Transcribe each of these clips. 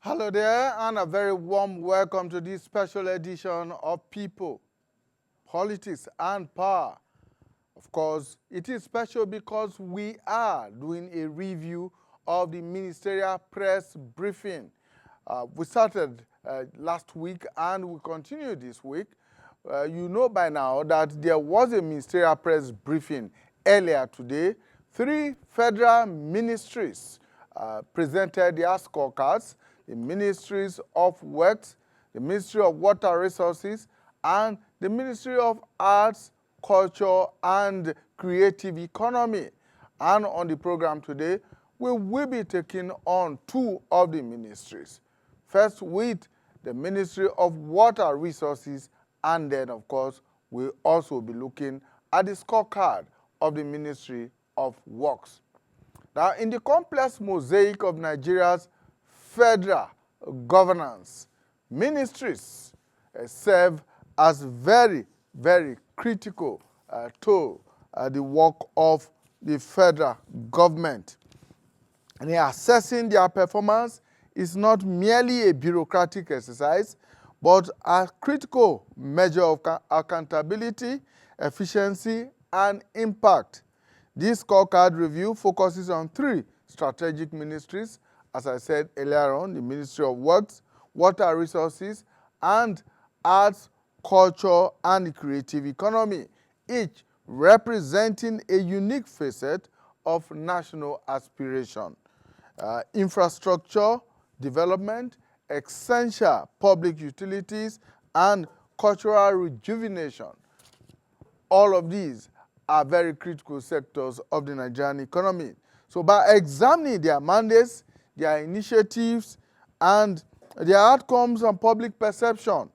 Hello there, and a very warm welcome to this special edition of People, Politics, and Power. Of course, it is special because we are doing a review of the ministerial press briefing. We started last week and we continue this week. You know by now that there was a ministerial press briefing earlier today. 3 federal ministries presented their scorecards: the Ministries of Works, the Ministry of Water Resources, and the Ministry of Arts, Culture, and Creative Economy. And on the program today, we will be taking on 2 of the ministries. First with the Ministry of Water Resources, and then, of course, we'll also be looking at the scorecard of the Ministry of Works. Now, in the complex mosaic of Nigeria's federal governance, ministries serve as very, very critical to the work of the federal government. And assessing their performance is not merely a bureaucratic exercise, but a critical measure of accountability, efficiency, and impact. This scorecard review focuses on 3 strategic ministries, as I said earlier on: the Ministry of Works, Water Resources, and Arts, Culture, and the Creative Economy, each representing a unique facet of national aspiration. Infrastructure development, essential public utilities, and cultural rejuvenation. All of these are very critical sectors of the Nigerian economy. So by examining their mandates, their initiatives, and their outcomes and public perception,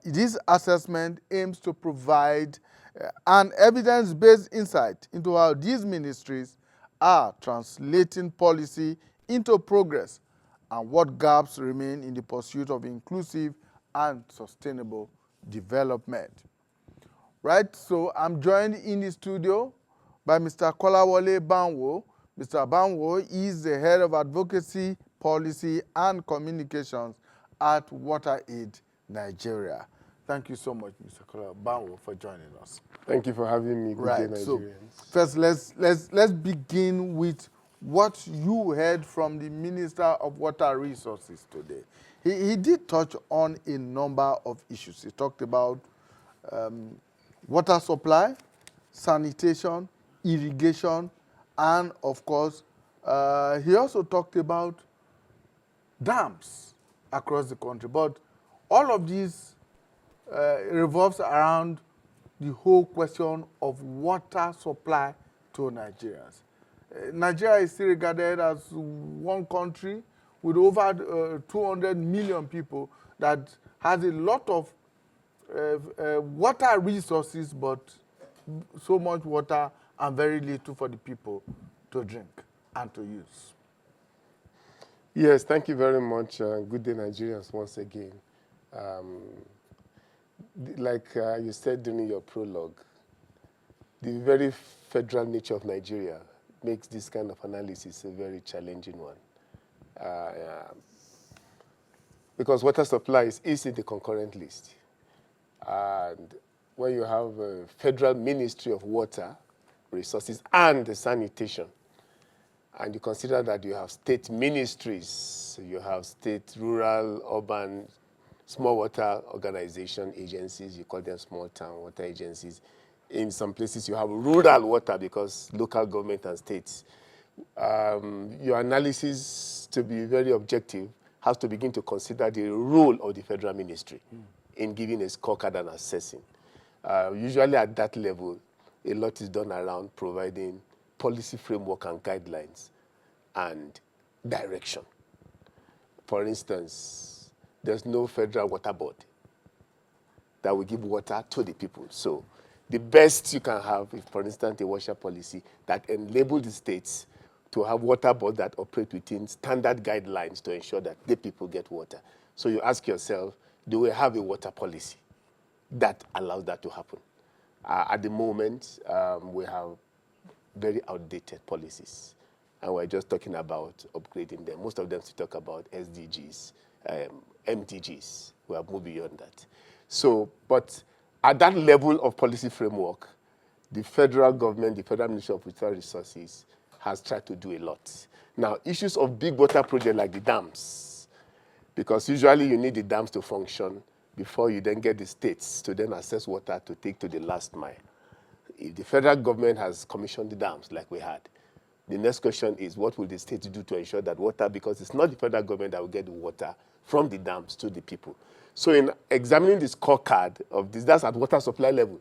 this assessment aims to provide an evidence-based insight into how these ministries are translating policy into progress and what gaps remain in the pursuit of inclusive and sustainable development. Right, so I'm joined in the studio by Mr. Kolawole Banwo. Mr. Banwo is the head of advocacy, policy, and communications at WaterAid Nigeria. Thank you so much, Mr. Banwo, for joining us. Thank you for having me. Good day, Nigerians. So first, let's begin with what you heard from the Minister of Water Resources today. He did touch on a number of issues. He talked about water supply, sanitation, irrigation, and of course, he also talked about dams across the country. But all of these revolves around the whole question of water supply to Nigerians. Nigeria is still regarded as one country with over 200 million people that has a lot of water resources, but so much water and very little for the people to drink and to use. Yes, thank you very much. Good day, Nigerians, once again. Like you said during your prologue, the very federal nature of Nigeria makes this kind of analysis a very challenging one. Because water supply is in the concurrent list. And when you have a Federal Ministry of Water Resources and Sanitation, and you consider that you have state ministries, you have state, rural, urban, small water organization agencies, you call them small town water agencies. In some places you have rural water because local government and states. Your analysis, to be very objective, has to begin to consider the role of the federal ministry in giving a scorecard and assessing. Usually at that level, a lot is done around providing policy framework and guidelines and direction. For instance, there's no federal water board that will give water to the people. So the best you can have is, for instance, a water policy that enables the states to have water boards that operate within standard guidelines to ensure that the people get water. So you ask yourself, do we have a water policy that allows that to happen? At the moment, we have very outdated policies. and we're just talking about upgrading them. Most of them still talk about SDGs, MDGs. We have moved beyond that. So, but at that level of policy framework, the federal government, the Federal Ministry of Water Resources, has tried to do a lot. Now, issues of big water projects like the dams, because usually you need the dams to function before you then get the states to then access water to take to the last mile. If the federal government has commissioned the dams like we had, the next question is what will the states do to ensure that water, because it's not the federal government that will get the water from the dams to the people. So in examining the scorecard of this, that's at water supply level.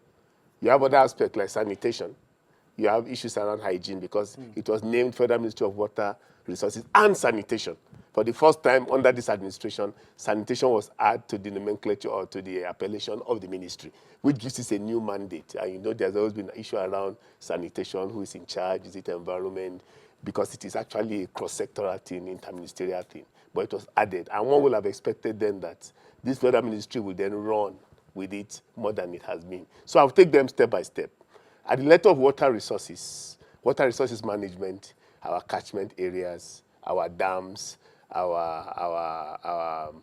You have other aspects like sanitation. You have issues around hygiene because it was named Federal Ministry of Water Resources and Sanitation. For the first time under this administration, sanitation was added to the nomenclature or to the appellation of the ministry, which gives us a new mandate. And you know there's always been an issue around sanitation, who is in charge, is it environment, because it is actually a cross-sectoral thing, interministerial thing. But it was added. And one would have expected then that this federal ministry will then run with it more than it has been. So I'll take them step by step. At the letter of water resources management, our catchment areas, our dams, our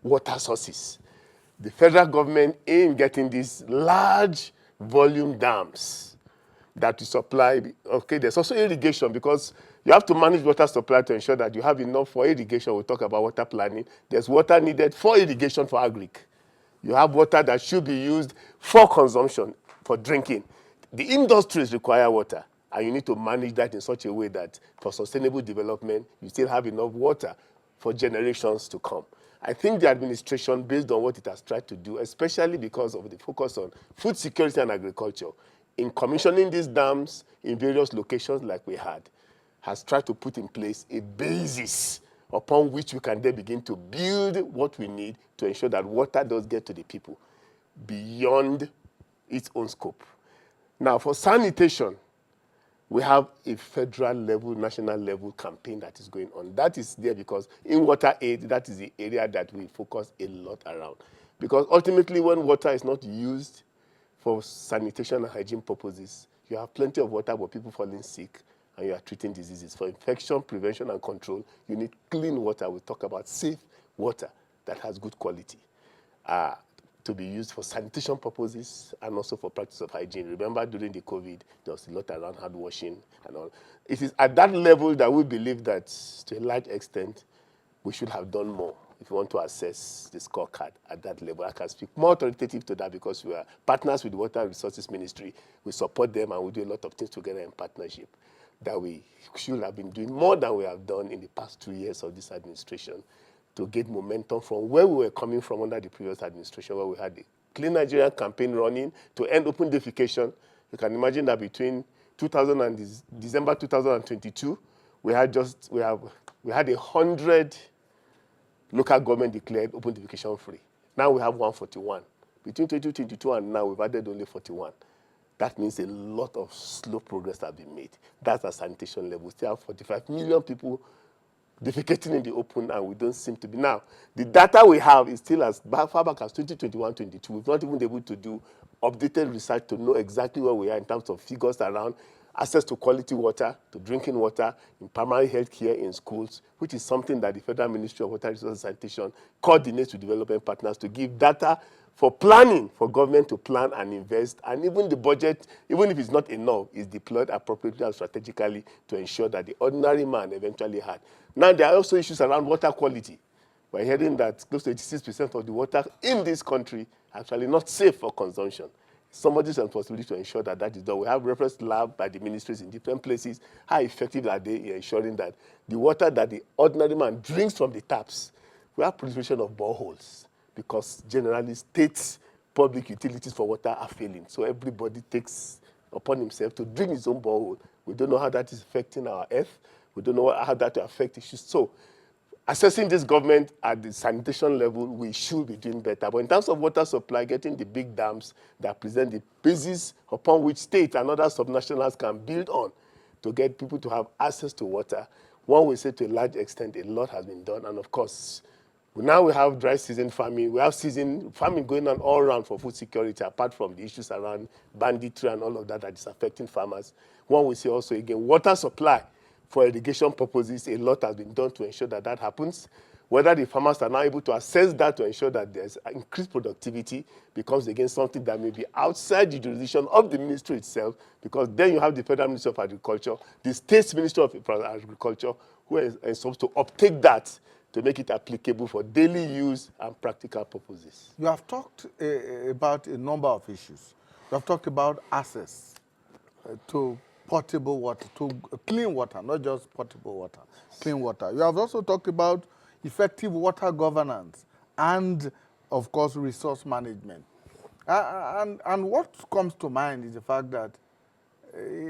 water sources. The federal government in getting these large volume dams that will supply, okay, there's also irrigation because you have to manage water supply to ensure that you have enough for irrigation. We'll talk about water planning. There's water needed for irrigation for agric. You have water that should be used for consumption, for drinking. The industries require water, and you need to manage that in such a way that for sustainable development, you still have enough water for generations to come. I think the administration, based on what it has tried to do, especially because of the focus on food security and agriculture, in commissioning these dams in various locations like we had, has tried to put in place a basis upon which we can then begin to build what we need to ensure that water does get to the people beyond its own scope. Now, for sanitation, we have a federal level, national level campaign that is going on. That is there because in water aid, that is the area that we focus a lot around. Because ultimately, when water is not used for sanitation and hygiene purposes, you have plenty of water, but people falling sick, and you are treating diseases. For infection prevention and control, you need clean water. We talk about safe water that has good quality to be used for sanitation purposes and also for practice of hygiene. Remember, during the COVID, there was a lot around hand washing and all. It is at that level that we believe that, to a large extent, we should have done more if we want to assess the scorecard at that level. I can speak more authoritative to that because we are partners with the Water Resources Ministry. We support them and we do a lot of things together in partnership that we should have been doing more than we have done in the past 2 years of this administration to get momentum from where we were coming from under the previous administration, where we had the Clean Nigeria campaign running to end open defecation. You can imagine that between 2000 and December 2022, we had 100 local government declared open defecation free. Now we have 141. Between 2022 and now, we've added only 41. That means a lot of slow progress has been made. That's at sanitation level. We still have 45 million people defecating in the open, and we don't seem to be. Now, the data we have is still as far back as 2021-22. We've not even been able to do updated research to know exactly where we are in terms of figures around access to quality water, to drinking water, in primary health care, in schools, which is something that the Federal Ministry of Water Resources and Sanitation coordinates with development partners to give data for planning, for government to plan and invest, and even the budget, even if it's not enough, is deployed appropriately and strategically to ensure that the ordinary man eventually had. Now, there are also issues around water quality. We're hearing that close to 86% of the water in this country is actually not safe for consumption. Somebody's responsibility to ensure that that is done. We have reference labs by the ministries in different places. How effective are they in ensuring that the water that the ordinary man drinks from the taps, we have proliferation of boreholes, because generally states' public utilities for water are failing. So everybody takes upon himself to drink his own borehole. We don't know how that is affecting our earth. We don't know how that will affect issues. So assessing this government at the sanitation level, we should be doing better. But in terms of water supply, getting the big dams that present the basis upon which states and other subnationals can build on to get people to have access to water, one will say to a large extent a lot has been done. And of course, now we have dry season farming. We have season farming going on all around for food security, apart from the issues around banditry and all of that that is affecting farmers. One will say also, again, water supply. for irrigation purposes. A lot has been done to ensure that that happens. Whether the farmers are now able to assess that to ensure that there's increased productivity becomes, again, something that may be outside the jurisdiction of the ministry itself, because then you have the Federal Ministry of Agriculture, the State's Ministry of Agriculture, who is supposed to uptake that to make it applicable for daily use and practical purposes. You have talked about a number of issues. You have talked about access to potable water, to clean water, not just potable water, clean water. You have also talked about effective water governance and, of course, resource management. And what comes to mind is the fact that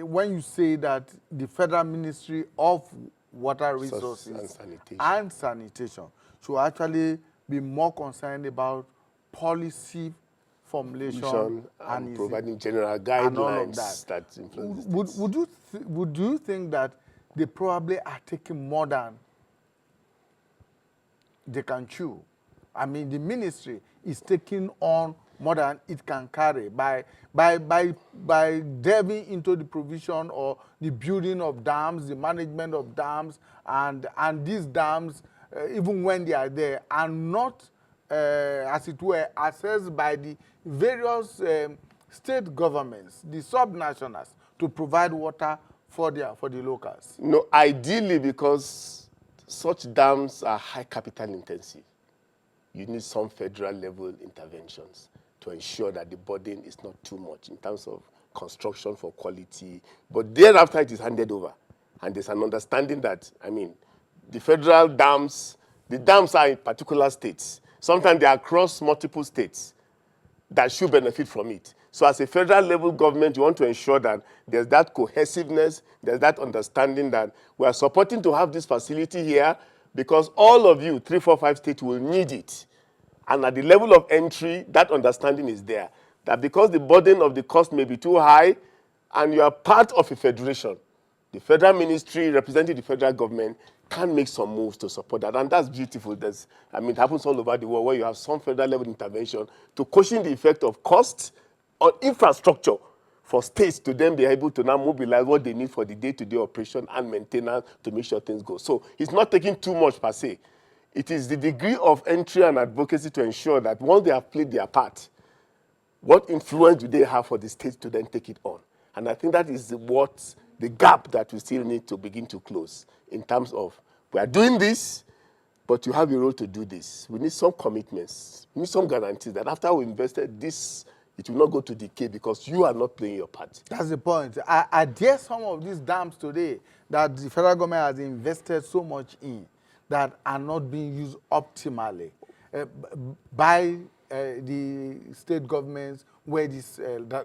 when you say that the Federal Ministry of Water Resources and Sanitation should actually be more concerned about policy formulation and providing general guidelines that influence would you think that they probably are taking more than they can chew? I mean, the ministry is taking on more than it can carry by delving into the provision or the building of dams, the management of dams, and these dams, even when they are there, are not, as it were, assessed by the various state governments, the subnationals, to provide water for the locals. No, ideally, because such dams are high capital intensive, you need some federal level interventions to ensure that the burden is not too much in terms of construction for quality. But thereafter, it is handed over. And there's an understanding that, I mean, the federal dams, the dams are in particular states. Sometimes they are across multiple states that should benefit from it. So as a federal level government, you want to ensure that there's that cohesiveness, there's that understanding that we are supporting to have this facility here because all of you, 3, 4, 5 states, will need it. And at the level of entry, that understanding is there. That because the burden of the cost may be too high, and you are part of a federation, the federal ministry representing the federal government can make some moves to support that. And that's beautiful. It happens all over the world where you have some federal level intervention to cushion the effect of cost on infrastructure for states to then be able to now mobilize what they need for the day-to-day operation and maintenance to make sure things go. So it's not taking too much per se. It is the degree of entry and advocacy to ensure that once they have played their part, what influence do they have for the states to then take it on? And I think that is the gap that we still need to begin to close in terms of, we are doing this, but you have a role to do this. We need some commitments. We need some guarantees that after we invested this, it will not go to decay because you are not playing your part. That's the point. Are there some of these dams today that the federal government has invested so much in that are not being used optimally by the state governments where these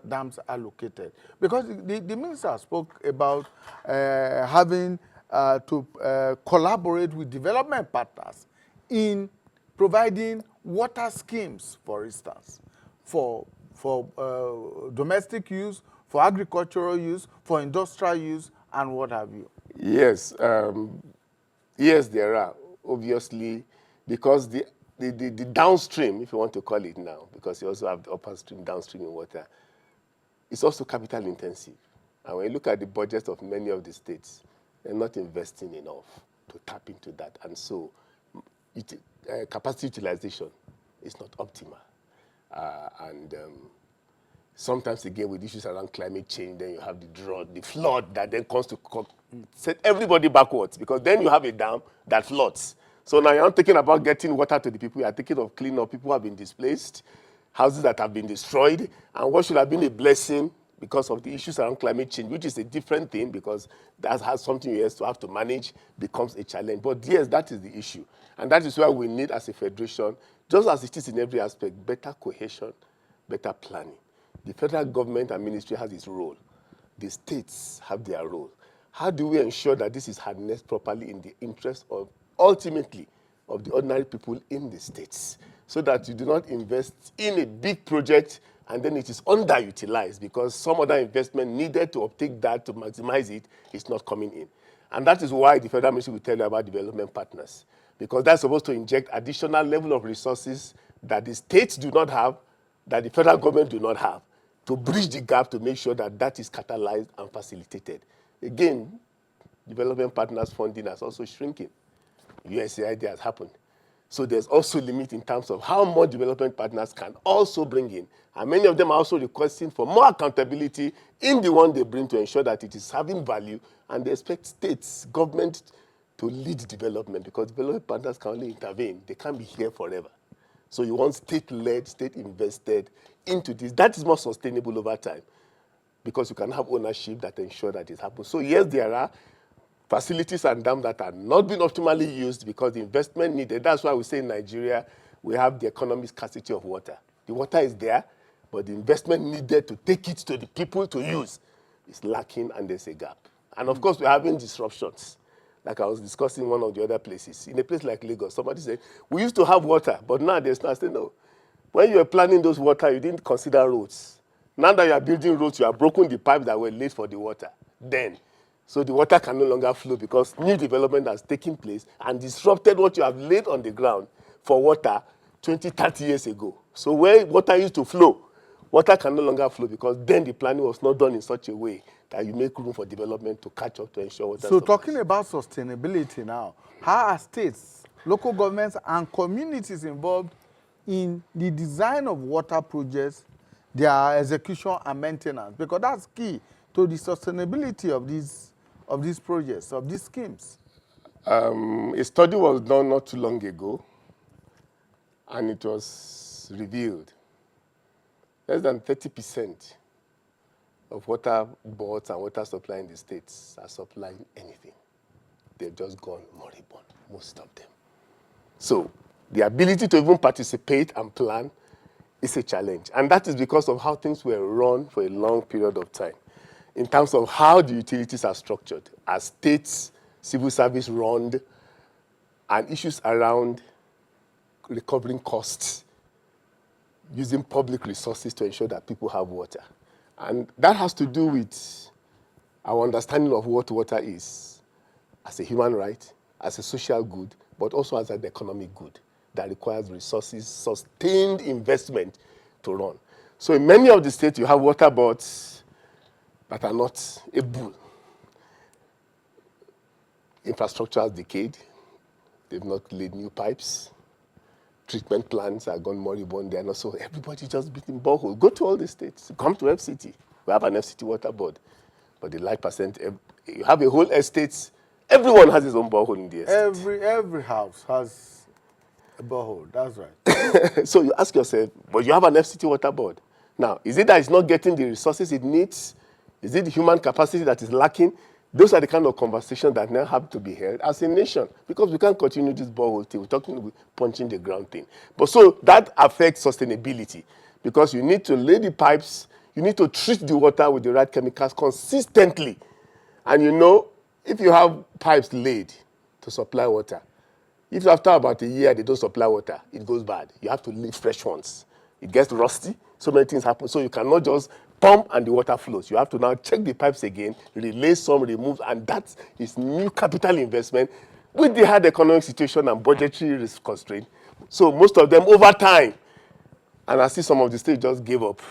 dams are located? Because the minister spoke about having to collaborate with development partners in providing water schemes, for instance, for domestic use, for agricultural use, for industrial use, and what have you. Yes. Yes, there are, obviously, because the downstream, if you want to call it now, because you also have the upstream, downstream in water, it's also capital intensive. And when you look at the budgets of many of the states, they're not investing enough to tap into that. And so capacity utilization is not optimal. Sometimes, again, with issues around climate change, then you have the drought, the flood that then comes to set everybody backwards, because then you have a dam that floods. So now you're not thinking about getting water to the people. You're thinking of cleaning up people who have been displaced, houses that have been destroyed, and what should have been a blessing because of the issues around climate change, which is a different thing because that has something you have to manage, becomes a challenge. But yes, that is the issue. And that is why we need, as a federation, just as it is in every aspect, better cohesion, better planning. The federal government and ministry has its role. The states have their role. How do we ensure that this is harnessed properly in the interest of, ultimately, of the ordinary people in the states, so that you do not invest in a big project and then it is underutilized because some other investment needed to uptake that to maximize it is not coming in. And that is why the federal ministry will tell you about development partners, because that's supposed to inject additional level of resources that the states do not have, that the federal government do not have, to bridge the gap to make sure that that is catalyzed and facilitated. Again, development partners funding has also shrinking. USAID has happened. So there's also a limit in terms of how much development partners can also bring in. And many of them are also requesting for more accountability in the one they bring to ensure that it is having value, and they expect states, government to lead development, because development partners can only intervene. They can't be here forever. So you want state-led, state-invested into this. That is more sustainable over time, because you can have ownership that ensure that it happens. So yes, there are facilities and dams that are not being optimally used because the investment needed. That's why we say in Nigeria, we have the economic scarcity of water. The water is there, but the investment needed to take it to the people to use is lacking, and there's a gap. And of course, we're having disruptions. Like I was discussing in one of the other places. In a place like Lagos, somebody said, we used to have water, but now there's not. I said, no. When you were planning those water, you didn't consider roads. Now that you are building roads, you have broken the pipes that were laid for the water. Then, so the water can no longer flow because new development has taken place and disrupted what you have laid on the ground for water 20, 30 years ago. So where water used to flow, water can no longer flow because then the planning was not done in such a way that you make room for development to catch up to ensure water So supplies. talking about sustainability now, how are states, local governments, and communities involved in the design of water projects, their execution and maintenance? Because that's key to the sustainability of these projects, of these schemes. A study was done not too long ago, and it was revealed less than 30% of water boards and water supply in the states are supplying anything. They've just gone moribund, most of them. So the ability to even participate and plan is a challenge. And that is because of how things were run for a long period of time. In terms of how the utilities are structured, as states, civil service run, and issues around recovering costs, using public resources to ensure that people have water. And that has to do with our understanding of what water is as a human right, as a social good, but also as an economic good that requires resources, sustained investment to run. So in many of the states, you have water boards that are not able. Infrastructure has decayed. They've not laid new pipes. Treatment plants are gone moribund. They are not, so everybody just beating borehole. Go to all the states. Come to FCT. We have an FCT water board. But the large percent, you have a whole estate. Everyone has his own borehole in the estate. Every house has a borehole. That's right. So you ask yourself, but you have an FCT water board. Now, is it that it's not getting the resources it needs? Is it the human capacity that is lacking? Those are the kind of conversations that now have to be held as a nation, because we can't continue this borehole thing. We're talking punching the ground thing. But so that affects sustainability, because you need to lay the pipes, you need to treat the water with the right chemicals consistently. And you know, if you have pipes laid to supply water, if after about a year they don't supply water, it goes bad. You have to lay fresh ones. It gets rusty, so many things happen. So you cannot just pump and the water flows. You have to now check the pipes again, relay some, remove, and that is new capital investment with the hard economic situation and budgetary risk constraint. So most of them over time, and I see some of the states just gave up.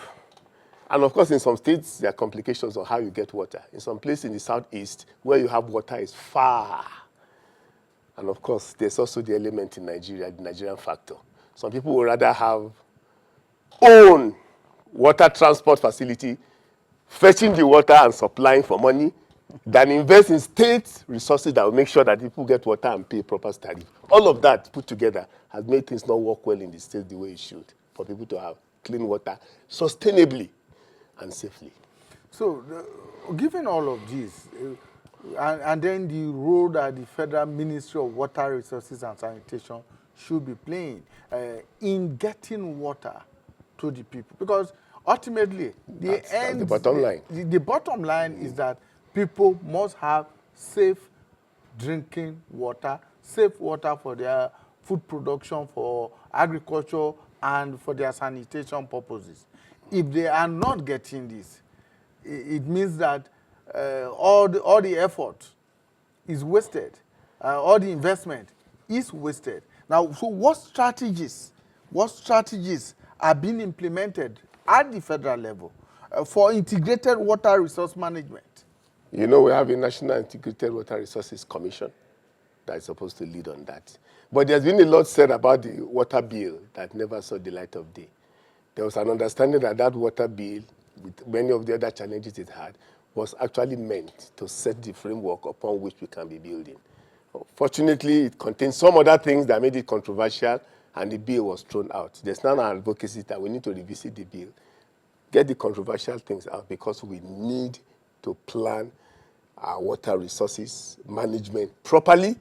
And of course, in some states, there are complications on how you get water. In some places in the southeast, where you have water is far. And of course, there's also the element in Nigeria, the Nigerian factor. Some people would rather have own water transport facility, fetching the water and supplying for money, than invest in state resources that will make sure that people get water and pay proper tariff. All of that put together has made things not work well in the state the way it should, for people to have clean water sustainably and safely. So, given all of this, and then the role that the Federal Ministry of Water Resources and Sanitation should be playing in getting water to the people, because ultimately that's the bottom line. The bottom line is that people must have safe drinking water, safe water for their food production, for agriculture, and for their sanitation purposes. If they are not getting this, it means that all the effort is wasted, all the investment is wasted. Now, so what strategies are being implemented at the federal level for integrated water resource management? You know, we have a National Integrated Water Resources Commission that is supposed to lead on that. But there's been a lot said about the water bill that never saw the light of day. There was an understanding that that water bill, with many of the other challenges it had, was actually meant to set the framework upon which we can be building. Fortunately, it contains some other things that made it controversial, and the bill was thrown out. There's now an advocacy that we need to revisit the bill, get the controversial things out, because we need to plan our water resources management properly,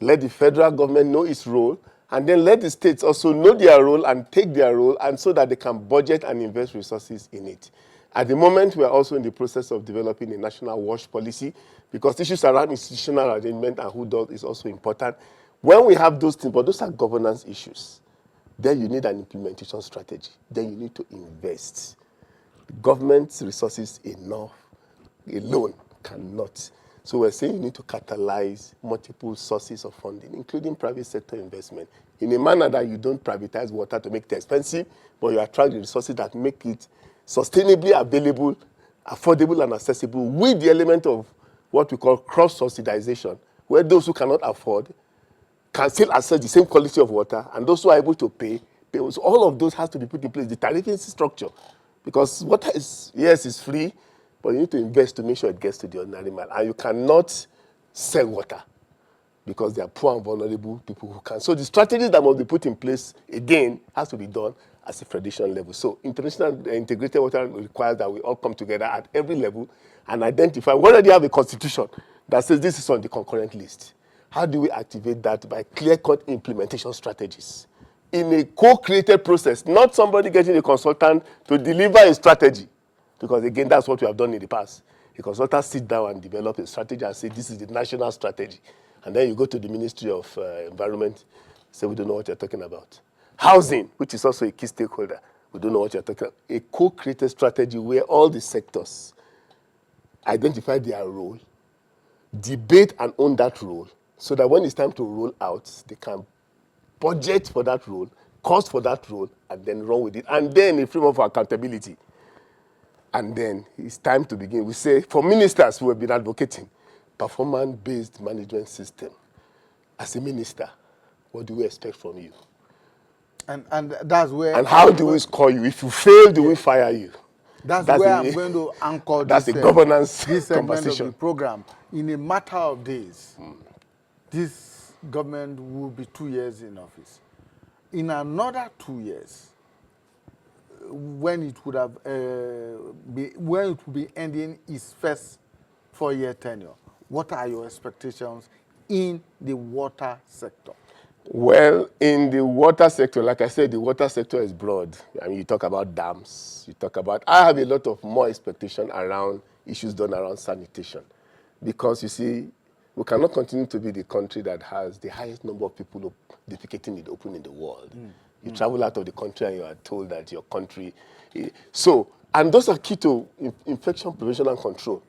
let the federal government know its role, and then let the states also know their role and take their role, and so that they can budget and invest resources in it. At the moment, we are also in the process of developing a national wash policy, because issues around institutional arrangement and who does is also important. When we have those things, but those are governance issues, then you need an implementation strategy. Then you need to invest. Government resources enough alone cannot. So we're saying you need to catalyze multiple sources of funding, including private sector investment, in a manner that you don't privatize water to make it expensive, but you attract the resources that make it sustainably available, affordable, and accessible, with the element of what we call cross-subsidization, where those who cannot afford can still access the same quality of water, and those who are able to pay. So all of those has to be put in place, the tariffing structure. Because water is, yes, it's free, but you need to invest to make sure it gets to the ordinary man. And you cannot sell water, because there are poor and vulnerable people who can. So the strategies that must be put in place, again, has to be done at a federation level. So international integrated water requires that we all come together at every level and identify. We already have a constitution that says this is on the concurrent list. How do we activate that? By clear-cut implementation strategies in a co-created process, not somebody getting a consultant to deliver a strategy. Because again, that's what we have done in the past. A consultant sit down and develop a strategy and say, this is the national strategy. And then you go to the Ministry of Environment, say, we don't know what you're talking about. Housing, which is also a key stakeholder, we don't know what you're talking about. A co-created strategy where all the sectors identify their role, debate and own that role, so that when it's time to roll out, they can budget for that role, cost for that role, and then run with it. And then a framework of accountability. And then it's time to begin. We say, for ministers who have been advocating, performance-based management system. As a minister, what do we expect from you? And that's where... And how do we score you? If you fail, do we fire you? That's where I'm going to anchor that's this, a governance this segment conversation of the program. In a matter of days, this government will be 2 years in office. In another 2 years, when it would have when it will be ending its first 4-year tenure, what are your expectations in the water sector? Well, in the water sector, like I said, the water sector is broad. I mean, you talk about dams, you talk about... I have a lot of more expectation around issues done around sanitation. Because, you see, we cannot continue to be the country that has the highest number of people defecating in the open in the world. You travel out of the country and you are told that your country... So, and those are key to infection prevention and control,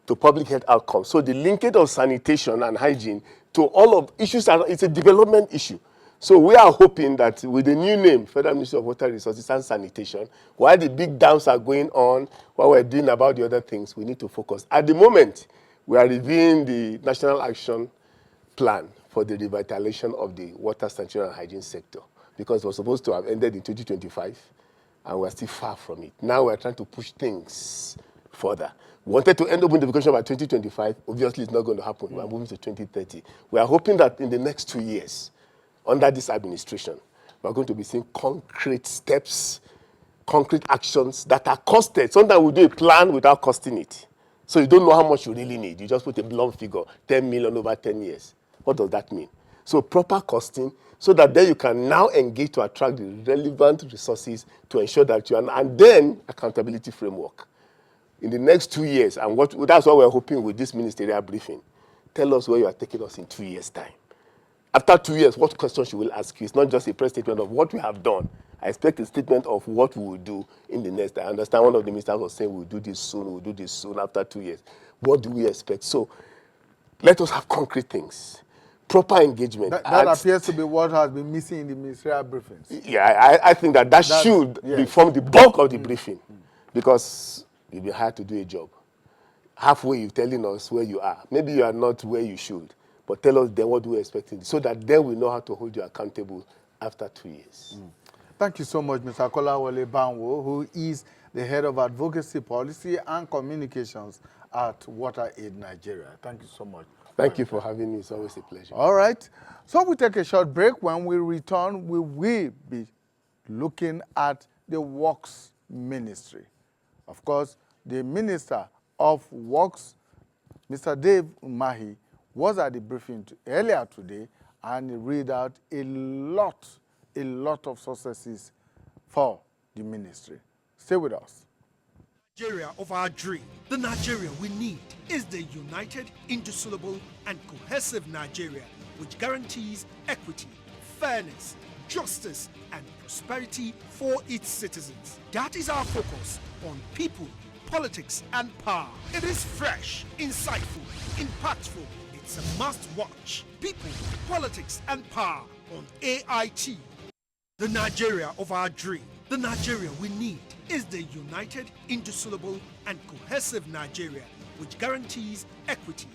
to public health outcomes. So the linkage of sanitation and hygiene to all of issues, it's a development issue. So we are hoping that with the new name, Federal Ministry of Water Resources and Sanitation, while the big dams are going on, while we're doing about the other things, we need to focus. At the moment, we are reviewing the National Action Plan for the revitalization of the water, sanitation, and hygiene sector, because it was supposed to have ended in 2025, and we're still far from it. Now we're trying to push things further. We wanted to end up with the education by 2025. Obviously, it's not going to happen. We're moving to 2030. We are hoping that in the next 2 years, under this administration, we're going to be seeing concrete steps, concrete actions that are costed. Sometimes we do a plan without costing it. So you don't know how much you really need. You just put a blunt figure, 10 million over 10 years. What does that mean? So proper costing, so that then you can now engage to attract the relevant resources to ensure that you are... And then accountability framework. In the next 2 years, and that's what we're hoping with this ministerial briefing. Tell us where you are taking us in 2 years' time. After 2 years, what questions you will ask you? It's not just a press statement of what we have done. I expect a statement of what we will do in the next. I understand one of the ministers was saying we'll do this soon after 2 years. What do we expect? So let us have concrete things. Proper engagement. That appears to be what has been missing in the ministerial briefings. Yeah, I think that should form the bulk of the briefing. Because you'll be hired to do a job. halfway you're telling us where you are. Maybe you are not where you should, but tell us then what we're expecting, so that then we know how to hold you accountable after 2 years. Thank you so much, Mr. Kolawole Banwo, who is the head of advocacy policy and communications at WaterAid Nigeria. Thank you so much. Thank you for having me. It's always a pleasure. All right. So we take a short break. When we return, we will be looking at the Works Ministry. Of course, the Minister of Works, Mr. Dave Umahi, was at the briefing earlier today and he read out a lot of successes for the ministry. Stay with us. Nigeria of our dream. The Nigeria we need is the united, indissoluble, and cohesive Nigeria, which guarantees equity, fairness, justice, and prosperity for its citizens. That is our focus on people, politics, and power. It is fresh, insightful, impactful. It's a must-watch. People, politics, and power on AIT. The Nigeria of our dream. The Nigeria we need is the united, indissoluble, and cohesive Nigeria, which guarantees equity,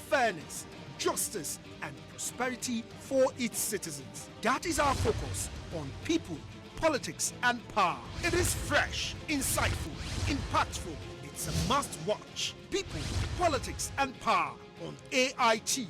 fairness, justice, and prosperity for its citizens. That is our focus on people, politics, and power. It is fresh, insightful, impactful. It's a must-watch. People, politics, and power on AIT.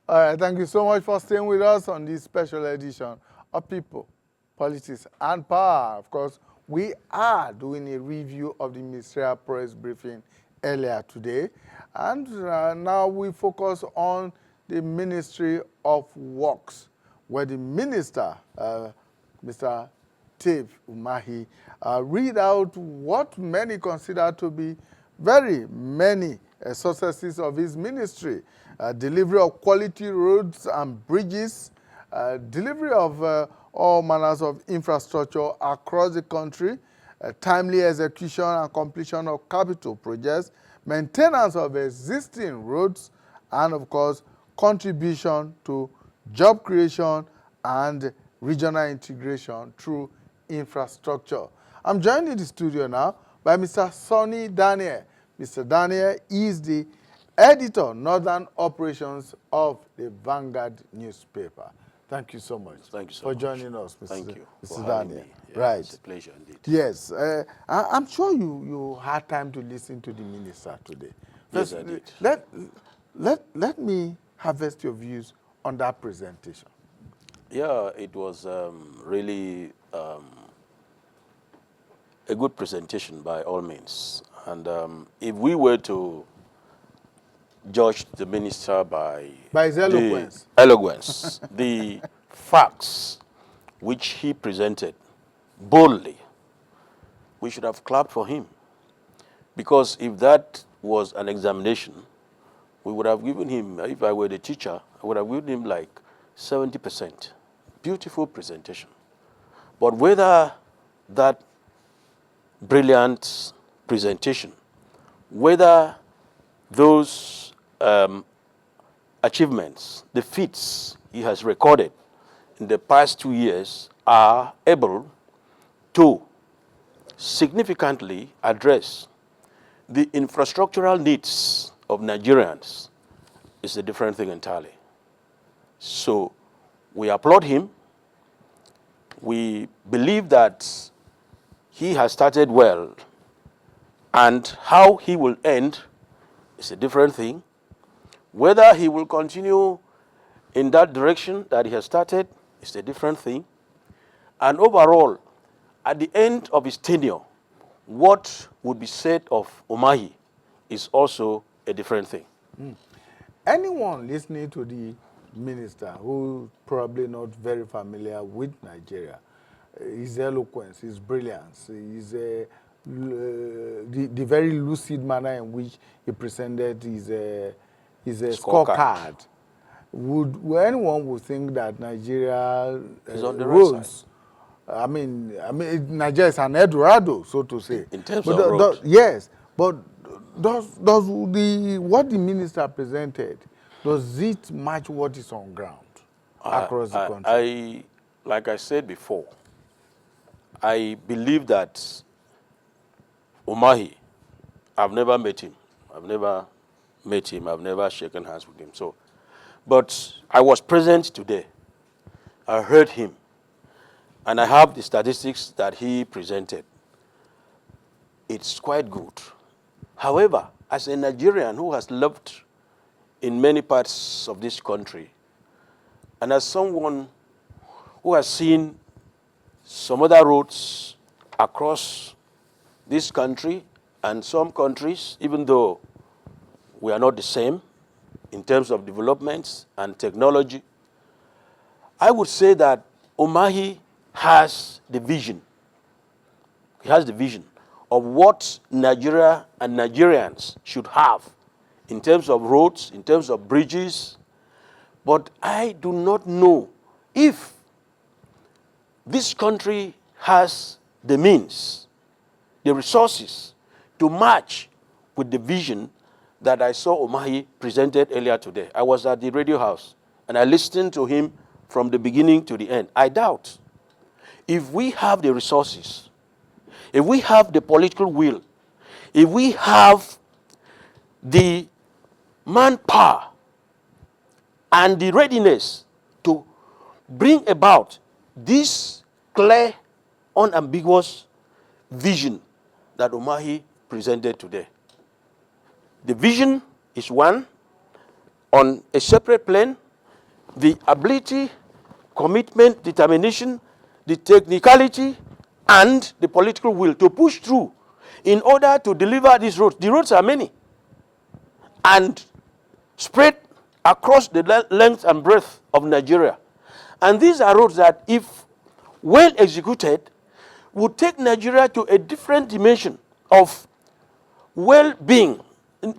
All right, thank you so much for staying with us on this special edition of People, Politics, and Power. Of course, we are doing a review of the ministerial press briefing earlier today, and now we focus on the Ministry of Works, where the minister, Mr. Dave Umahi, read out what many consider to be very many successes of his ministry. Delivery of quality roads and bridges, delivery of all manners of infrastructure across the country, timely execution and completion of capital projects, maintenance of existing roads, and of course, contribution to job creation and regional integration through infrastructure. I'm joined in the studio now by Mr. Sonny Daniel. Mr. Daniel is the editor, Northern Operations of the Vanguard newspaper. Thank you so much. Thank you so for much. joining us, Mr. Thank you Mr. for having Daniel. me. Yeah, Right. It's a pleasure indeed. Yes. I'm sure you had time to listen to the minister today. Yes, I did. Let me harvest your views on that presentation. Yeah, it was really a good presentation by all means. And if we were to judge the minister by his eloquence, the facts which he presented boldly, we should have clapped for him. Because if that was an examination, we would have given him, if I were the teacher, I would have given him like 70%. Beautiful presentation. But whether that brilliant presentation, whether those achievements, the feats he has recorded in the past 2 years are able to significantly address the infrastructural needs of Nigerians is a different thing entirely. So we applaud him. We believe that he has started well, and how he will end is a different thing. Whether he will continue in that direction that he has started is a different thing. And overall, at the end of his tenure, what would be said of Umahi is also a different thing. Anyone listening to the minister who probably not very familiar with Nigeria, his eloquence, his brilliance, the very lucid manner in which he presented his scorecard. Would anyone would think that Nigeria is on the right side. roads, I mean, Nigeria is an Eldorado, so to say. In terms but of roads. yes, but does what the minister presented, does it match what is on ground across the country? Like I said before, I believe that Umahi, I've never met him. I've never shaken hands with him. So, but I was present today. I heard him. And I have the statistics that he presented. It's quite good. However, as a Nigerian who has lived in many parts of this country, and as someone who has seen some other roads across this country and some countries, even though we are not the same in terms of developments and technology, I would say that Umahi has the vision. He has the vision of what Nigeria and Nigerians should have in terms of roads, in terms of bridges. But I do not know if this country has the means, the resources to match with the vision that I saw Umahi presented earlier today. I was at the radio house and I listened to him from the beginning to the end. I doubt if we have the resources, if we have the political will, if we have the manpower and the readiness to bring about this clear, unambiguous vision that Umahi presented today. The vision is one. On a separate plane, the ability, commitment, determination, the technicality, and the political will to push through in order to deliver these roads. The roads are many and spread across the length and breadth of Nigeria. And these are roads that, if well executed, would take Nigeria to a different dimension of well-being.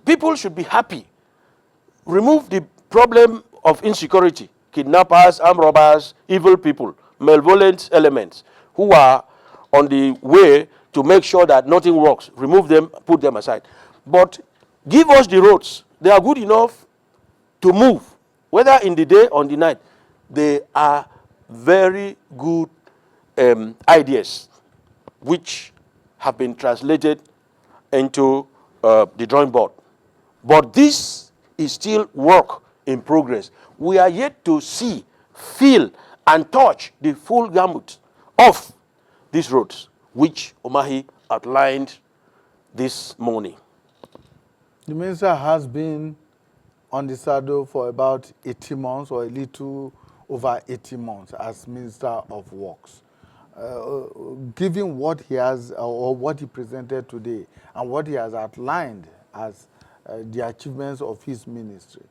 People should be happy. Remove the problem of insecurity, kidnappers, armed robbers, evil people, malevolent elements who are on the way to make sure that nothing works. Remove them, put them aside. But give us the roads. They are good enough to move, whether in the day or in the night. They are very good ideas which have been translated into the drawing board. But this is still work in progress. We are yet to see, feel, and touch the full gamut of these roads, which Umahi outlined this morning. The minister has been on the saddle for about 80 months or a little over 80 months as Minister of Works. Given what he has, or what he presented today, and what he has outlined as the achievements of his ministry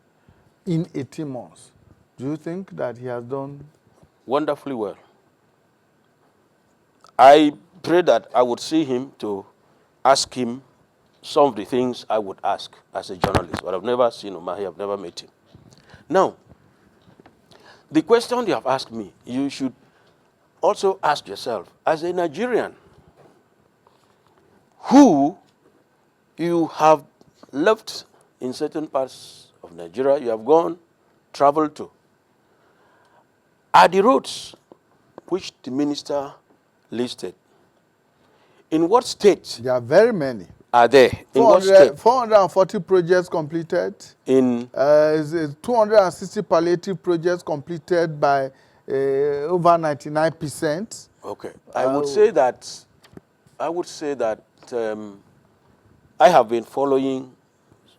in 18 months, do you think that he has done wonderfully well? I pray that I would see him to ask him some of the things I would ask as a journalist, but I've never seen Umahi, I've never met him. Now, the question you have asked me, you should also ask yourself, as a Nigerian, who you have lived in certain parts of Nigeria, you have gone, traveled to, are the roads which the minister listed, in what state? There are very many. Are there? In what state? 440 projects completed. In 260 palliative projects completed by over 99%. Okay. I would say that I have been following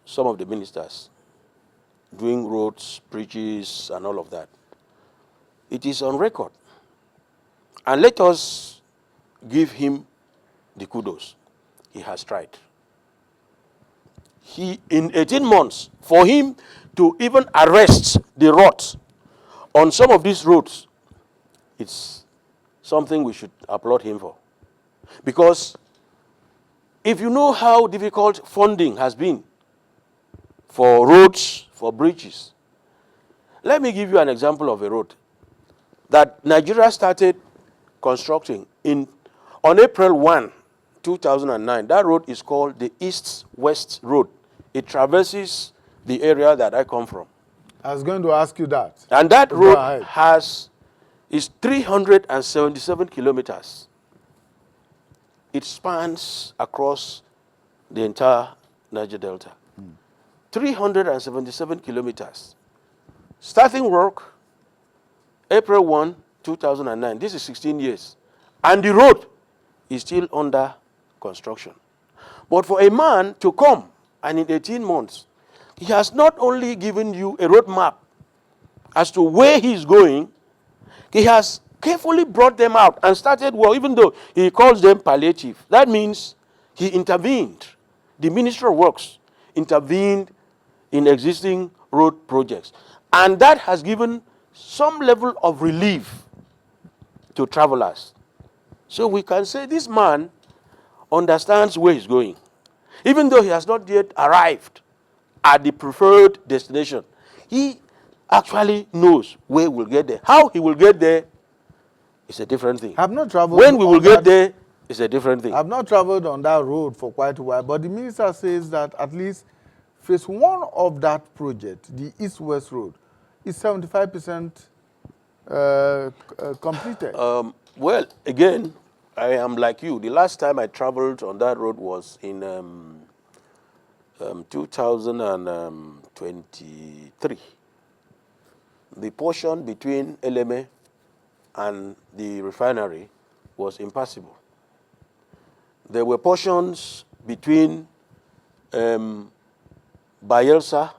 some of the ministers doing roads, bridges, and all of that. It is on record. And let us give him the kudos. He has tried. In 18 months, for him to even arrest the rot on some of these roads, it's something we should applaud him for. Because if you know how difficult funding has been for roads, for bridges, let me give you an example of a road that Nigeria started constructing on April 1, 2009. That road is called the East-West Road. It traverses the area that I come from. I was going to ask you that. And that Go road ahead. is 377 kilometers. It spans across the entire Niger Delta. 377 kilometers. Starting work, April 1, 2009. This is 16 years. And the road is still under construction. But for a man to come and in 18 months, he has not only given you a roadmap as to where he's going, he has carefully brought them out and started, well, even though he calls them palliative, that means he intervened. The Ministry of Works intervened in existing road projects. And that has given some level of relief to travelers. So we can say this man understands where he's going. Even though he has not yet arrived at the preferred destination, he actually knows where he will get there. How he will get there is a different thing. I've not traveled. When we will get there is a different thing. I've not traveled on that road for quite a while, but the minister says that at least phase 1 of that project, the East-West Road, is 75% completed. Well, again, I am like you. The last time I traveled on that road was in 2023. The portion between Eleme and the refinery was impassable. There were portions between Bayelsa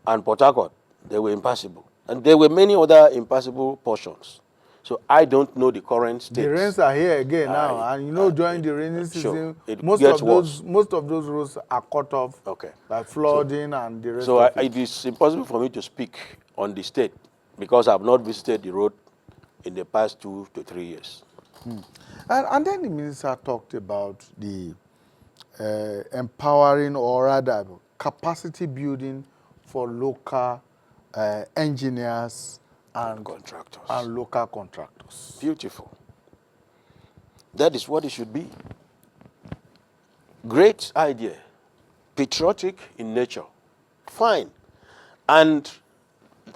and Port Harcourt. They were impassable. And there were many other impassable portions. So I don't know the current state. The rains are here again now, and you know during the rainy season, most of those roads are cut off by flooding and the rest of it. So it is impossible for me to speak on the state because I have not visited the road in the past 2 to 3 years. And then the minister talked about the empowering, or rather capacity building for local engineers and contractors and local contractors. Beautiful. That is what it should be. Great idea. Patriotic in nature. Fine. And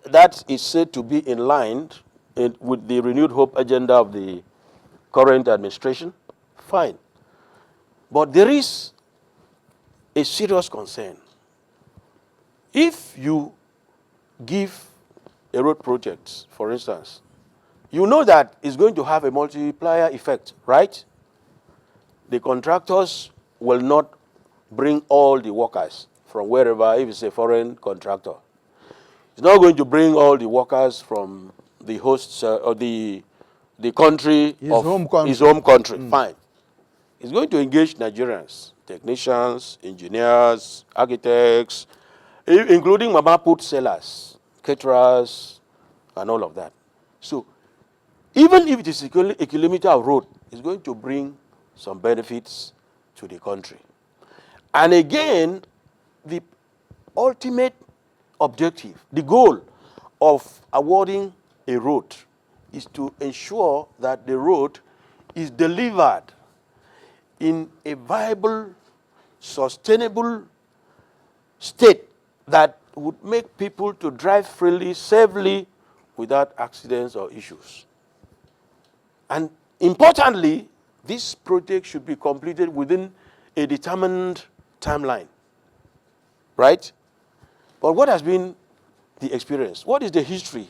that is said to be in line with the renewed hope agenda of the current administration. Fine. But there is a serious concern. If you give a road project, for instance, you know that it's going to have a multiplier effect, right? The contractors will not bring all the workers from wherever, if it's a foreign contractor. It's not going to bring all the workers from the hosts or the country His of home country. his home country. Fine. It's going to engage Nigerians, technicians, engineers, architects, including mama put sellers, caterers, and all of that. So even if it is a kilometer of road, it's going to bring some benefits to the country. And again, the ultimate objective, the goal of awarding a road is to ensure that the road is delivered in a viable, sustainable state that would make people to drive freely, safely, without accidents or issues. And importantly, this project should be completed within a determined timeline, right? But what has been the experience? What is the history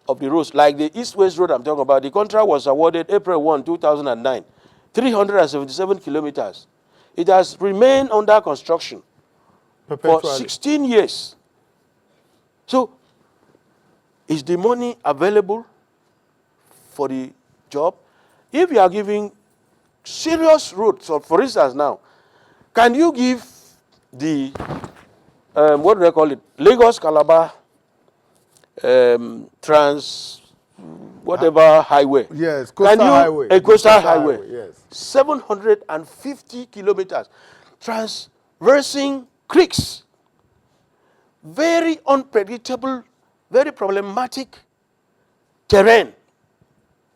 of the roads? Like the East-West Road I'm talking about, the contract was awarded April 1, 2009, 377 kilometers. It has remained under construction for 16 years. So, is the money available for the job? If you are giving serious roads, so for instance now, can you give the, what do they call it, Lagos-Calabar whatever highway. Yes, coastal highway. A coastal highway. Yes. 750 kilometers traversing creeks. Very unpredictable, very problematic terrain.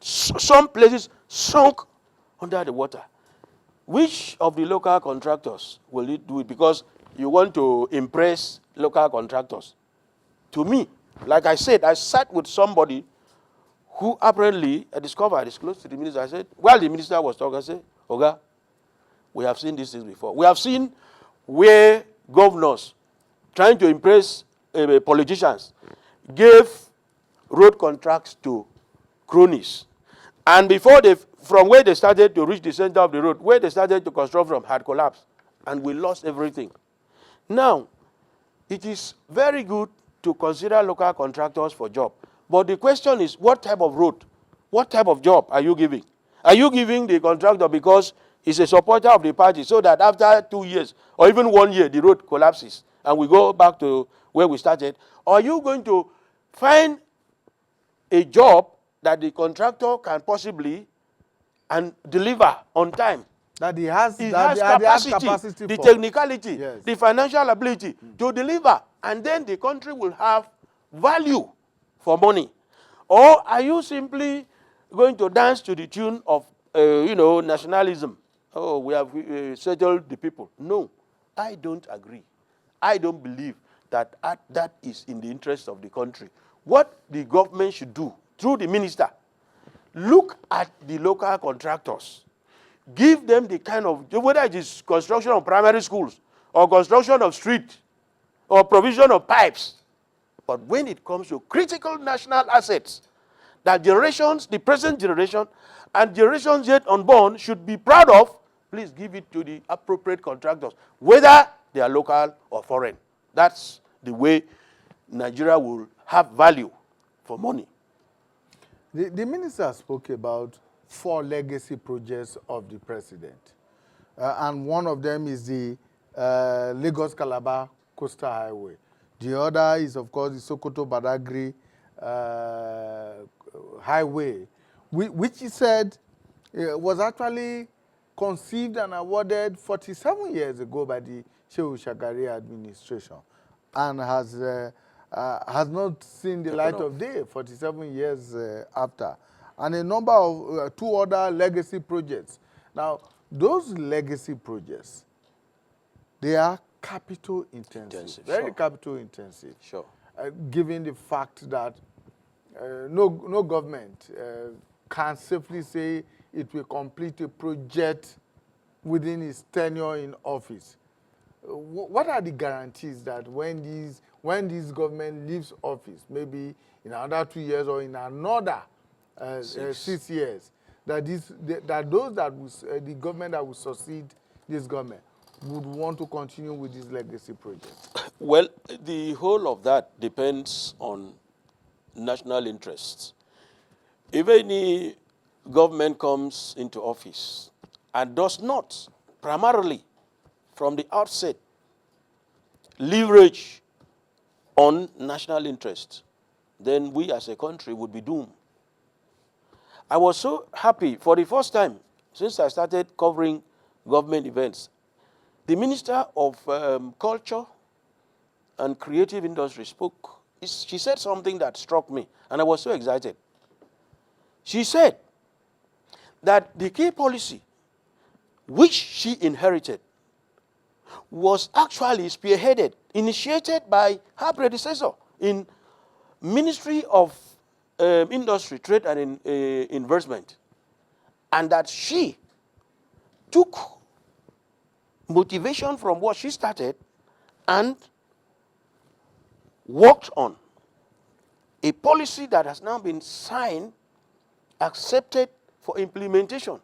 Some places sunk under the water. Which of the local contractors will you do it? Because you want to impress local contractors. To me, like I said, I sat with somebody who apparently I discovered is close to the minister. I said, while the minister was talking, I said, Oga, we have seen these things before. We have seen where governors trying to impress politicians gave road contracts to cronies. And before from where they started to reach the center of the road, where they started to construct from had collapsed. And we lost everything. Now, it is very good to consider local contractors for job. But the question is, what type of road, what type of job are you giving? Are you giving the contractor because he's a supporter of the party so that after 2 years or even 1 year, the road collapses and we go back to where we started? Or are you going to find a job that the contractor can possibly and deliver on time? That he has, capacity, the technicality, yes, the financial ability to deliver, and then the country will have value for money. Or are you simply going to dance to the tune of, nationalism? Oh, we have settled the people. No, I don't agree. I don't believe that that is in the interest of the country. What the government should do, through the minister, look at the local contractors. Give them the kind of, whether it is construction of primary schools or construction of street or provision of pipes. But when it comes to critical national assets that generations, the present generation and generations yet unborn should be proud of, please give it to the appropriate contractors, whether they are local or foreign. That's the way Nigeria will have value for money. The minister spoke about 4 legacy projects of the president. And one of them is the Lagos-Calabar Coastal Highway. The other is, of course, the Sokoto-Badagry Highway, which he said was actually conceived and awarded 47 years ago by the Shehu Shagari administration and has not seen the light of day 47 years after. And a number of 2 other legacy projects. Now, those legacy projects, they are capital intensive, very sure. capital intensive. Sure. Given the fact that no government can safely say it will complete a project within its tenure in office. What are the guarantees that when this government leaves office, maybe in another 2 years or in another 6 years, that the government that will succeed this government would want to continue with this legacy project? Well, the whole of that depends on national interests. If any government comes into office and does not, primarily from the outset, leverage on national interest, then we as a country would be doomed. I was so happy for the first time since I started covering government events. The Minister of Culture and Creative Industry spoke. She said something that struck me, and I was so excited. She said that the key policy which she inherited was actually spearheaded, initiated by her predecessor in Ministry of Industry, Trade and Investment, and that she took motivation from what she started and worked on a policy that has now been signed, accepted for implementation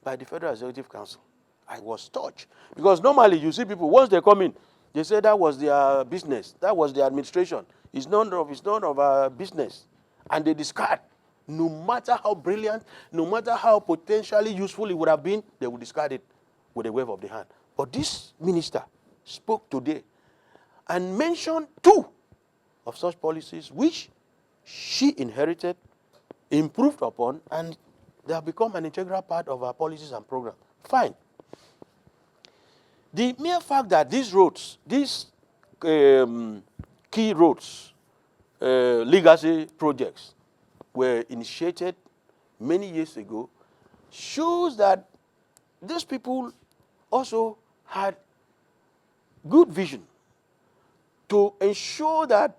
by the Federal Executive Council. I was touched. Because normally you see people, once they come in, they say that was their business, that was their administration. It's none of our business. And they discard. No matter how brilliant, no matter how potentially useful it would have been, they would discard it with a wave of the hand. But this minister spoke today and mentioned 2 of such policies which she inherited, improved upon, and they have become an integral part of our policies and programs. Fine. The mere fact that these roads, these key roads, legacy projects, were initiated many years ago, shows that these people also had good vision to ensure that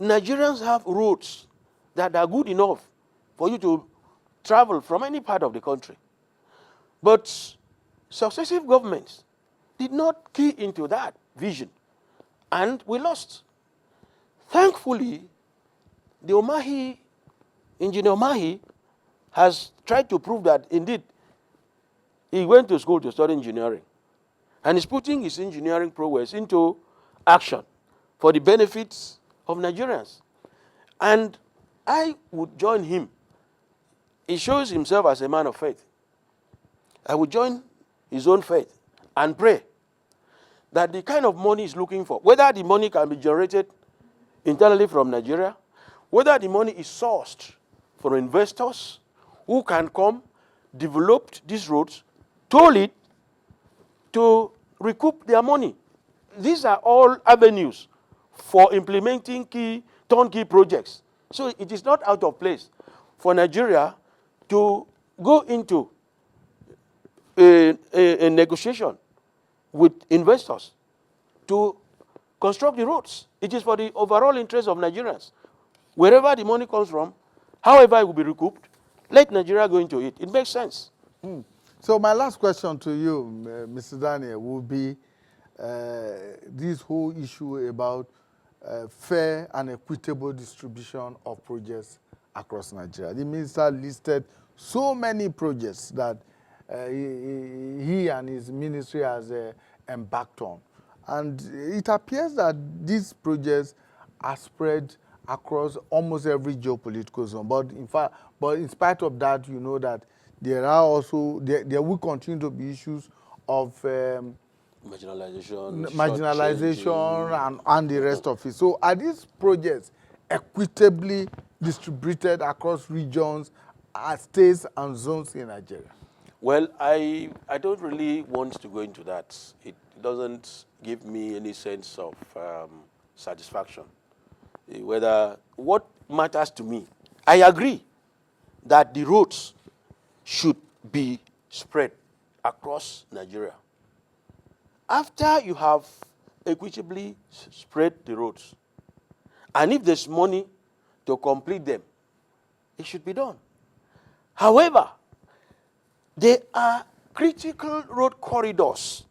Nigerians have roads that are good enough for you to travel from any part of the country. But successive governments did not key into that vision, and we lost. Thankfully, the Engineer Omahi has tried to prove that indeed he went to school to study engineering, and is putting his engineering prowess into action for the benefits of Nigerians. And I would join him. He shows himself as a man of faith. I would join his own faith and pray that the kind of money he's looking for, whether the money can be generated internally from Nigeria, whether the money is sourced from investors who can come, develop these roads, toll it to recoup their money. These are all avenues for implementing turnkey projects. So it is not out of place for Nigeria to go into a negotiation with investors to construct the roads. It is for the overall interest of Nigerians. Wherever the money comes from, however it will be recouped, let Nigeria go into it. It makes sense. So my last question to you, Mr. Daniel, will be this whole issue about fair and equitable distribution of projects across Nigeria. The minister listed so many projects that he and his ministry has embarked on. And it appears that these projects are spread across almost every geopolitical zone. But in spite of that, you know that there are also, there will continue to be issues of marginalization and the rest of it. So are these projects equitably distributed across regions, states and zones in Nigeria? Well, I don't really want to go into that. It doesn't give me any sense of satisfaction. What matters to me, I agree that the roads should be spread across Nigeria. After you have equitably spread the roads, and if there's money to complete them, it should be done. However, there are critical road corridors.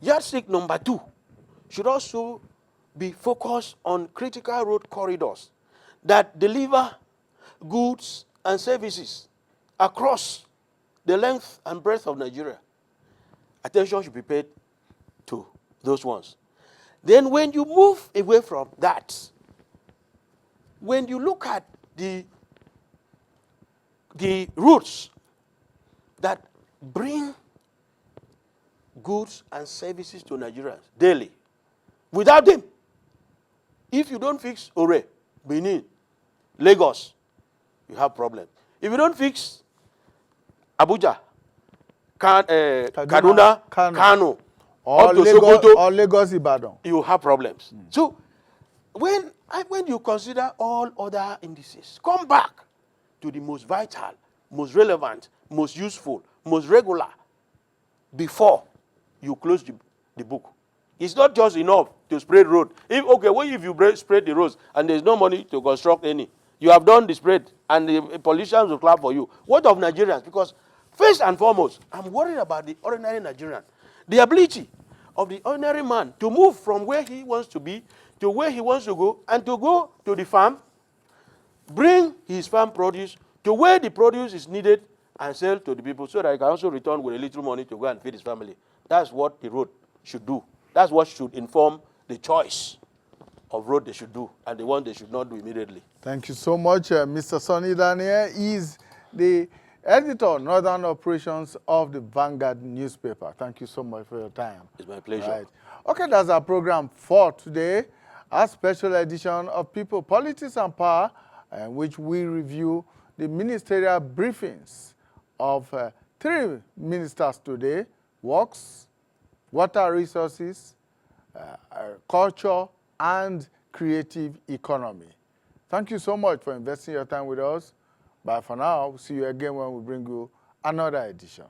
Yardstick number 2 should also be focused on critical road corridors that deliver goods and services across the length and breadth of Nigeria. Attention should be paid to those ones. Then when you move away from that, when you look at the routes that bring goods and services to Nigerians daily, without them, if you don't fix Ore, Benin, Lagos, you have problems. If you don't fix Abuja, Kaduna, Kano, or Lagos, Ibadan, you have problems. So when you consider all other indices, come back to the most vital, most relevant, most useful, most regular before you close the book. It's not just enough to spread road. If you spread the roads and there's no money to construct any, you have done the spread and the politicians will clap for you. What of Nigerians? Because first and foremost, I'm worried about the ordinary Nigerian. The ability of the ordinary man to move from where he wants to be to where he wants to go, and to go to the farm, bring his farm produce to where the produce is needed and sell to the people so that he can also return with a little money to go and feed his family. That's what the road should do. That's what should inform the choice of road they should do and the one they should not do immediately. Thank you so much, Mr. Sonny Daniel. He's the editor, Northern Operations of the Vanguard newspaper. Thank you so much for your time. It's my pleasure. Right. Okay, that's our program for today. a special edition of People, Politics and Power, in which we review the ministerial briefings of 3 ministers today: Works, Water Resources, Culture, and Creative Economy. Thank you so much for investing your time with us. Bye for now. We'll see you again when we bring you another edition.